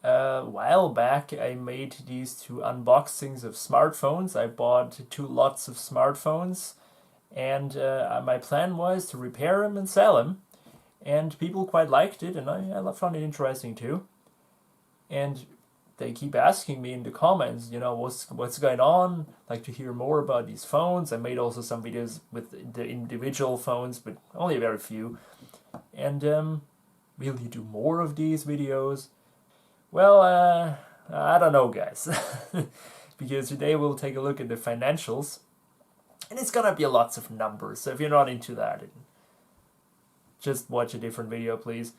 A while back I made these two unboxings of smartphones. I bought two lots of smartphones, and my plan was to repair them and sell them, and people quite liked it, and I found it interesting too. And they keep asking me in the comments, what's going on, like to hear more about these phones. I made also some videos with the individual phones, but only a very few. And will you do more of these videos? Well, I don't know, guys, because today we'll take a look at the financials, and it's gonna be lots of numbers, so if you're not into that, just watch a different video, please.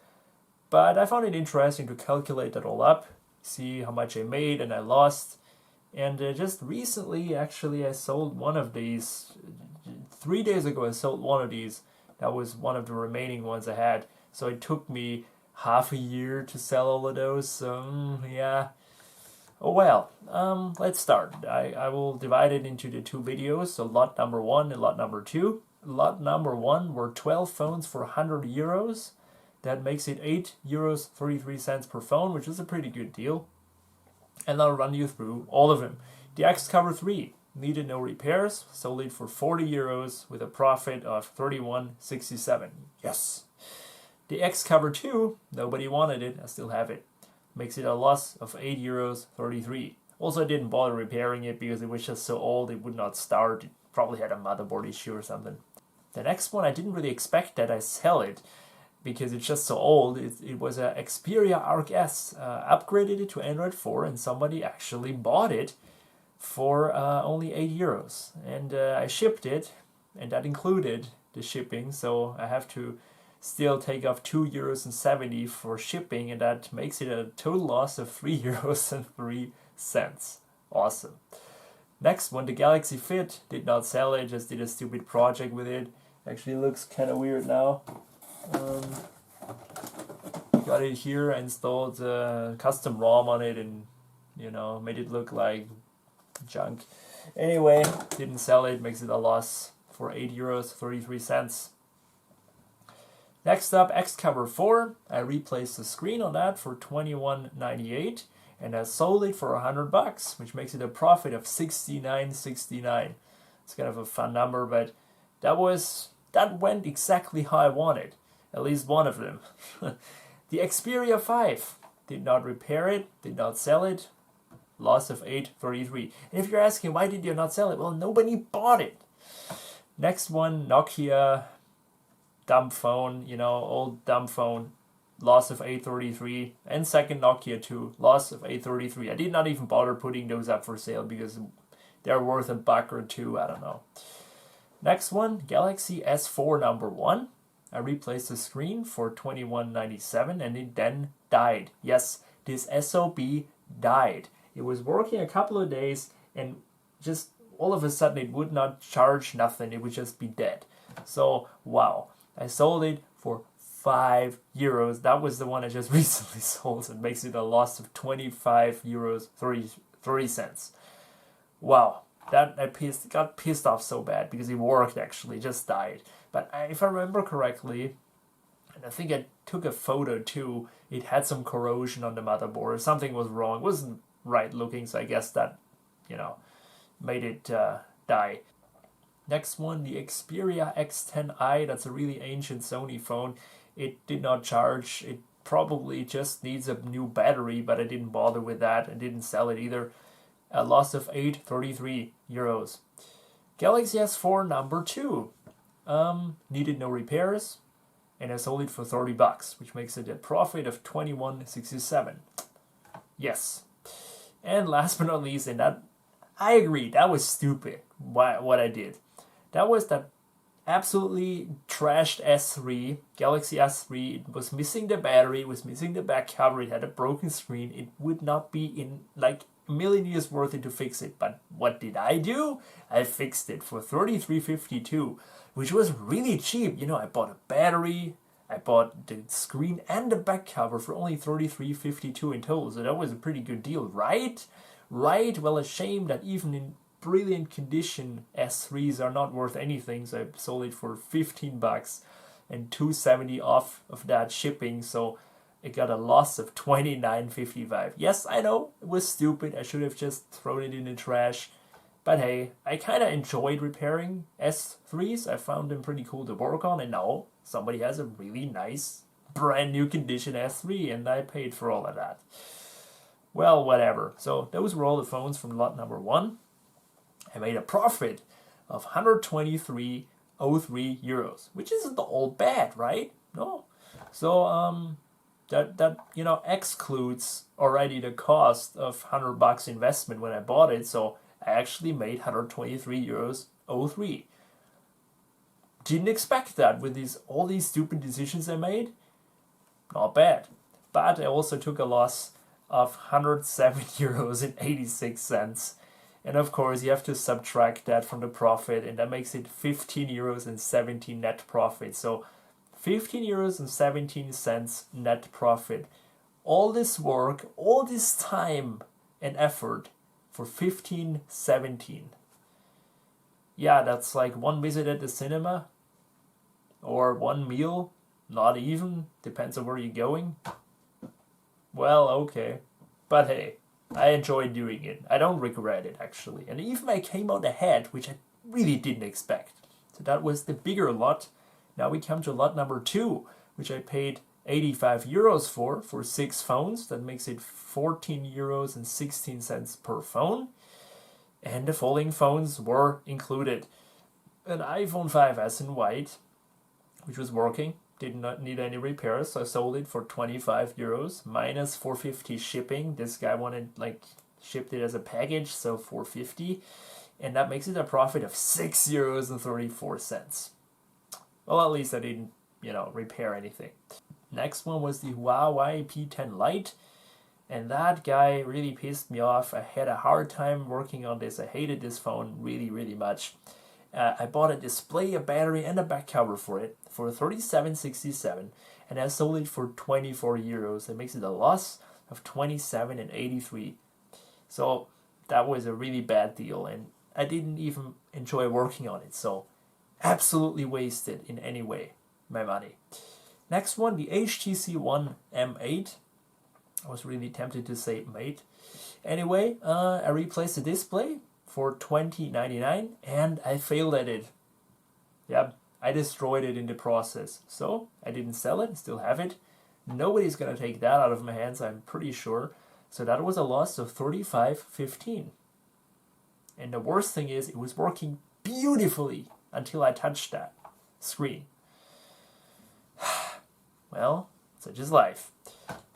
But I found it interesting to calculate that all up, see how much I made and I lost, and just recently, actually, I sold one of these. 3 days ago I sold one of these. That was one of the remaining ones I had, so it took me half a year to sell all of those, so yeah. Oh well, let's start. I will divide it into the two videos, so lot number 1 and lot number 2. Lot number 1 were 12 phones for 100 euros. That makes it 8 euros 33 cents per phone, which is a pretty good deal. And I'll run you through all of them. The X Cover 3 needed no repairs, sold it for 40 euros with a profit of 31.67. Yes. The X Cover 2, nobody wanted it, I still have it. Makes it a loss of 8 euros 33. Also, I didn't bother repairing it because it was just so old it would not start. It probably had a motherboard issue or something. The next one, I didn't really expect that I sell it because it's just so old. It was a Xperia Arc S. Upgraded it to Android 4 and somebody actually bought it for only 8 euros. And I shipped it, and that included the shipping, so I have to still take off 2.70 euros for shipping, and that makes it a total loss of 3.03 euros. Awesome. Next one, the Galaxy Fit. Did not sell it, just did a stupid project with it. Actually looks kind of weird now. Got it here, installed custom ROM on it, and made it look like junk. Anyway, didn't sell it, makes it a loss for 8 euros 33 cents. Next up, X Cover 4. I replaced the screen on that for 21.98, and I sold it for $100, which makes it a profit of 69.69. It's kind of a fun number, but that went exactly how I wanted. At least one of them. The Xperia 5 did not repair it, did not sell it. Loss of 8.33. And if you're asking why did you not sell it, well, nobody bought it. Next one, Nokia dumb phone, old dumb phone, loss of 8.33, and second Nokia 2, loss of 8.33. I did not even bother putting those up for sale because they're worth $1 or $2, I don't know. Next one, Galaxy S4 number 1. I replaced the screen for 21.97 and it then died. Yes, this SOB died. It was working a couple of days and just all of a sudden it would not charge nothing, it would just be dead. So, wow. I sold it for 5 euros. That was the one I just recently sold. It makes it a loss of 25 euros 30 cents. Wow, that I got pissed off so bad because it worked actually, just died. But if I remember correctly, and I think I took a photo too, it had some corrosion on the motherboard. Something was wrong. It wasn't right looking, so I guess that, made it die. Next one, the Xperia X10i. That's a really ancient Sony phone. It did not charge. It probably just needs a new battery, but I didn't bother with that and didn't sell it either. A loss of 8.33 euros. Galaxy S4 number 2. Needed no repairs, and I sold it for $30, which makes it a profit of 21.67. Yes. And last but not least, and that I agree, that was stupid what I did. That was that absolutely trashed S3, Galaxy S3. It was missing the battery, it was missing the back cover, it had a broken screen. It would not be in like a million years worth it to fix it. But what did I do? I fixed it for 33.52, which was really cheap. I bought a battery, I bought the screen and the back cover for only 33.52 in total. So that was a pretty good deal, right? Right? Well, a shame that even in brilliant condition S3s are not worth anything, so I sold it for $15 and $2.70 off of that shipping. So it got a loss of 29.55. Yes, I know, it was stupid. I should have just thrown it in the trash. But hey, I kind of enjoyed repairing S3s. I found them pretty cool to work on, and now somebody has a really nice, brand new condition S3, and I paid for all of that. Well, whatever. So those were all the phones from lot number 1. I made a profit of 123.03 euros, which isn't all bad, right? No. So that excludes already the cost of $100 investment when I bought it. So I actually made 123 euros 03. Didn't expect that with all these stupid decisions I made. Not bad. But I also took a loss of 107 euros and 86 cents. And of course, you have to subtract that from the profit, and that makes it 15 euros and 17 net profit. So 15 euros and 17 cents net profit. All this work, all this time and effort for 15.17. Yeah, that's like one visit at the cinema or one meal, not even, depends on where you're going. Well, okay, but hey, I enjoy doing it. I don't regret it, actually. And even I came out ahead, which I really didn't expect. So that was the bigger lot. Now we come to lot number 2, which I paid 85 euros for 6 phones. That makes it 14 euros and 16 cents per phone. And the following phones were included. An iPhone 5S in white, which was working. Did not need any repairs, so I sold it for 25 euros minus 450 shipping. This guy shipped it as a package, so 450, and that makes it a profit of 6 euros and 34 cents. Well, at least I didn't, repair anything. Next one was the Huawei P10 Lite, and that guy really pissed me off. I had a hard time working on this. I hated this phone really, really much. I bought a display, a battery, and a back cover for it for 37.67, and I sold it for 24 euros. That makes it a loss of 27.83. So that was a really bad deal, and I didn't even enjoy working on it. So absolutely wasted in any way my money. Next one, the HTC One M8. I was really tempted to say mate. Anyway, I replaced the display for $20.99, and I failed at it. Yep, I destroyed it in the process. So I didn't sell it, still have it. Nobody's gonna take that out of my hands, I'm pretty sure. So that was a loss of 35.15. And the worst thing is, it was working beautifully until I touched that screen. Well, such is life.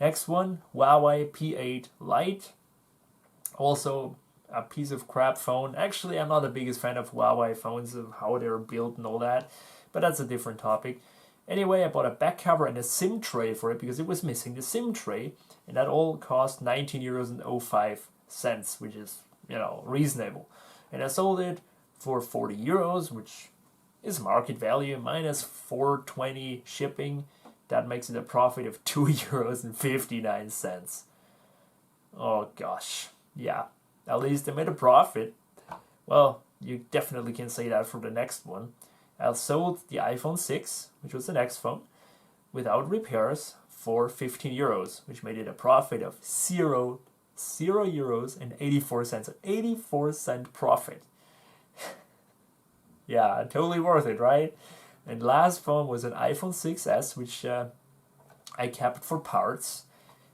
Next one, Huawei P8 Lite. Also a piece of crap phone. Actually, I'm not the biggest fan of Huawei phones, of how they're built and all that, but that's a different topic. Anyway, I bought a back cover and a SIM tray for it because it was missing the SIM tray, and that all cost 19 euros and 05 cents, which is, reasonable. And I sold it for 40 euros, which is market value, minus 420 shipping. That makes it a profit of 2 euros and 59 cents. Oh gosh, yeah. At least I made a profit. Well, you definitely can say that for the next one. I sold the iPhone 6, which was the next phone, without repairs for 15 euros, which made it a profit of 0 euros and 84 cents. An 84-cent profit. Yeah, totally worth it, right? And last phone was an iPhone 6s, which I kept for parts.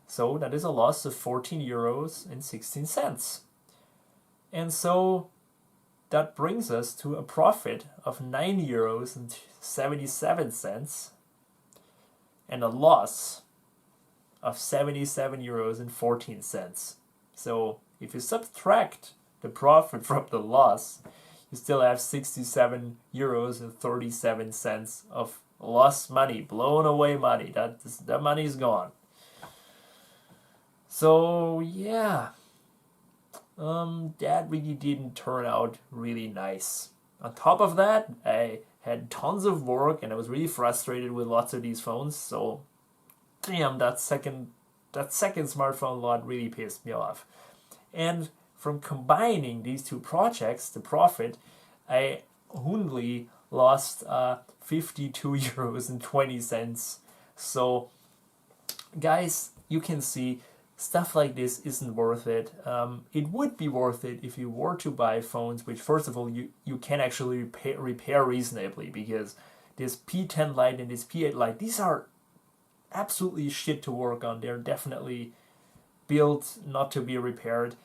So that is a loss of 14 euros and 16 cents. And so that brings us to a profit of 9 euros and 77 cents and a loss of 77 euros and 14 cents. So if you subtract the profit from the loss, you still have 67 euros and 37 cents of lost money, blown away money. That money is gone. So yeah. That really didn't turn out really nice. On top of that, I had tons of work and I was really frustrated with lots of these phones. So, damn, that second smartphone lot really pissed me off. And from combining these two projects, the profit, I only lost 52 euros and 20 cents. So guys, you can see stuff like this isn't worth it. It would be worth it if you were to buy phones, which first of all you can actually repair reasonably, because this P10 Lite and this P8 Lite, these are absolutely shit to work on. They're definitely built not to be repaired,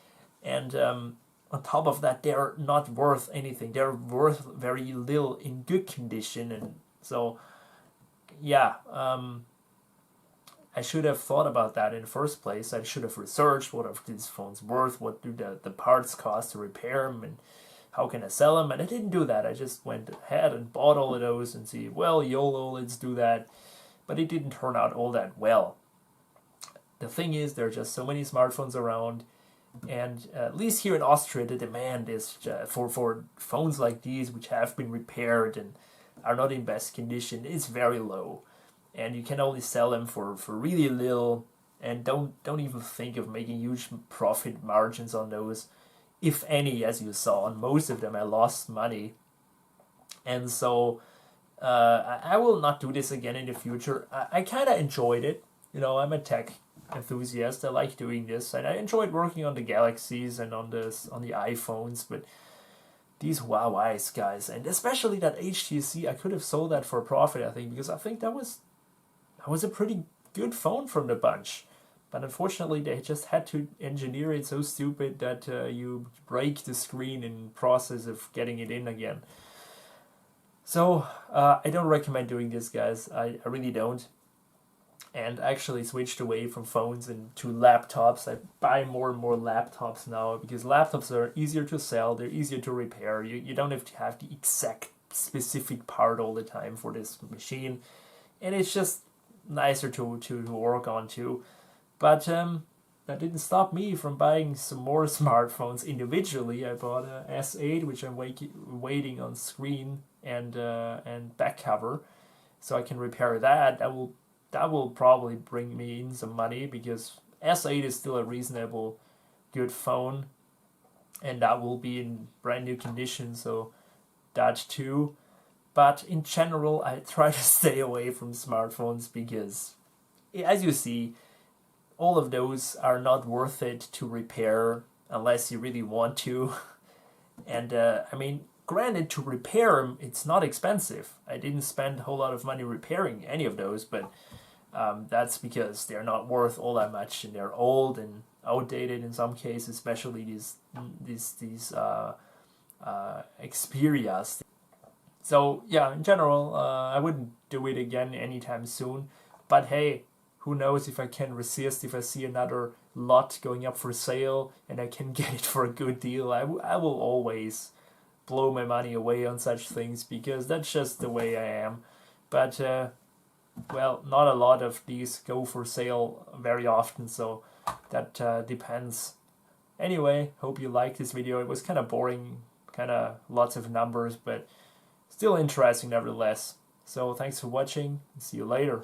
and on top of that, they're not worth anything. They're worth very little in good condition, and so yeah. I should have thought about that in the first place. I should have researched what are these phones worth, what do the parts cost to repair them, and how can I sell them. And I didn't do that. I just went ahead and bought all of those and see, well, YOLO, let's do that. But it didn't turn out all that well. The thing is, there are just so many smartphones around, and at least here in Austria, the demand is for phones like these, which have been repaired and are not in best condition, is very low. And you can only sell them for really little, and don't even think of making huge profit margins on those, if any. As you saw on most of them, I lost money, and so I will not do this again in the future. I kind of enjoyed it. I'm a tech enthusiast. I like doing this, and I enjoyed working on the Galaxies and on the iPhones, but these Huawei's, guys, and especially that HTC, I could have sold that for a profit, I think, because I think that was a pretty good phone from the bunch. But unfortunately, they just had to engineer it so stupid that you break the screen in process of getting it in again. So I don't recommend doing this, guys. I really don't. And I actually switched away from phones and to laptops. I buy more and more laptops now, because laptops are easier to sell, they're easier to repair. You don't have to have the exact specific part all the time for this machine. And it's just nicer to work on too. But that didn't stop me from buying some more smartphones individually. I bought a S8, which I'm waiting on screen and back cover, so I can repair that. That will probably bring me in some money, because S8 is still a reasonable good phone, and that will be in brand new condition, so that too. But in general, I try to stay away from smartphones, because, as you see, all of those are not worth it to repair unless you really want to. And I mean, granted, to repair them, it's not expensive. I didn't spend a whole lot of money repairing any of those, but that's because they're not worth all that much, and they're old and outdated in some cases, especially these Xperias. So yeah, in general, I wouldn't do it again anytime soon. But hey, who knows if I can resist, if I see another lot going up for sale and I can get it for a good deal. I will always blow my money away on such things, because that's just the way I am. But well, not a lot of these go for sale very often, so that depends. Anyway, hope you liked this video. It was kind of boring, kind of lots of numbers, but still interesting nevertheless. So thanks for watching, see you later.